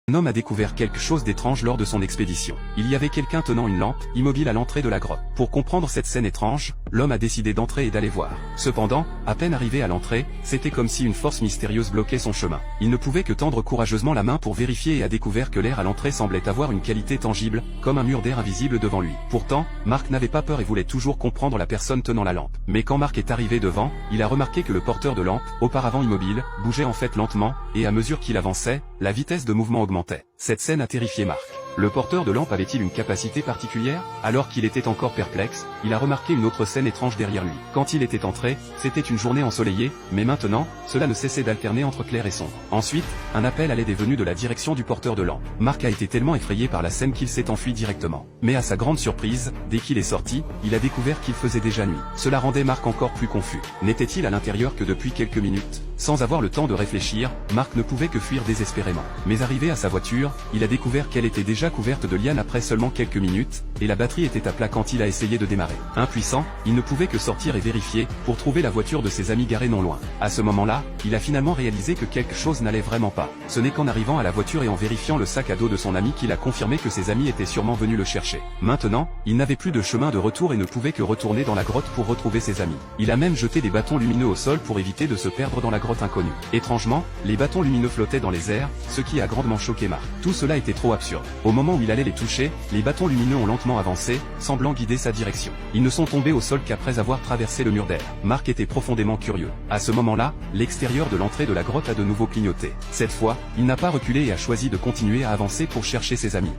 Un homme a découvert quelque chose d'étrange lors de son expédition. Il y avait quelqu'un tenant une lampe, immobile à l'entrée de la grotte. Pour comprendre cette scène étrange, l'homme a décidé d'entrer et d'aller voir. Cependant, à peine arrivé à l'entrée, c'était comme si une force mystérieuse bloquait son chemin. Il ne pouvait que tendre courageusement la main pour vérifier et a découvert que l'air à l'entrée semblait avoir une qualité tangible, comme un mur d'air invisible devant lui. Pourtant, Marc n'avait pas peur et voulait toujours comprendre la personne tenant la lampe. Mais quand Marc est arrivé devant, il a remarqué que le porteur de lampe, auparavant immobile, bougeait en fait lentement, et à mesure qu'il avançait, la vitesse de mouvement augmentait. Cette scène a terrifié Marc. Le porteur de lampe avait-il une capacité particulière? Alors qu'il était encore perplexe, il a remarqué une autre scène étrange derrière lui. Quand il était entré, c'était une journée ensoleillée, mais maintenant, cela ne cessait d'alterner entre clair et sombre. Ensuite, un appel à l'aide est venu de la direction du porteur de lampe. Marc a été tellement effrayé par la scène qu'il s'est enfui directement. Mais à sa grande surprise, dès qu'il est sorti, il a découvert qu'il faisait déjà nuit. Cela rendait Marc encore plus confus. N'était-il à l'intérieur que depuis quelques minutes? Sans avoir le temps de réfléchir, Marc ne pouvait que fuir désespérément. Mais arrivé à sa voiture, il a découvert qu'elle était déjà couverte de lianes après seulement quelques minutes, et la batterie était à plat quand il a essayé de démarrer. Impuissant, il ne pouvait que sortir et vérifier, pour trouver la voiture de ses amis garée non loin. À ce moment-là, il a finalement réalisé que quelque chose n'allait vraiment pas. Ce n'est qu'en arrivant à la voiture et en vérifiant le sac à dos de son ami qu'il a confirmé que ses amis étaient sûrement venus le chercher. Maintenant, il n'avait plus de chemin de retour et ne pouvait que retourner dans la grotte pour retrouver ses amis. Il a même jeté des bâtons lumineux au sol pour éviter de se perdre dans la grotte inconnue. Étrangement, les bâtons lumineux flottaient dans les airs, ce qui a grandement choqué Marc. Tout cela était trop absurde. Au moment où il allait les toucher, les bâtons lumineux ont lentement avancé, semblant guider sa direction. Ils ne sont tombés au sol qu'après avoir traversé le mur d'air. Marc était profondément curieux. À ce moment-là, l'extérieur de l'entrée de la grotte a de nouveau clignoté. Cette fois, il n'a pas reculé et a choisi de continuer à avancer pour chercher ses amis.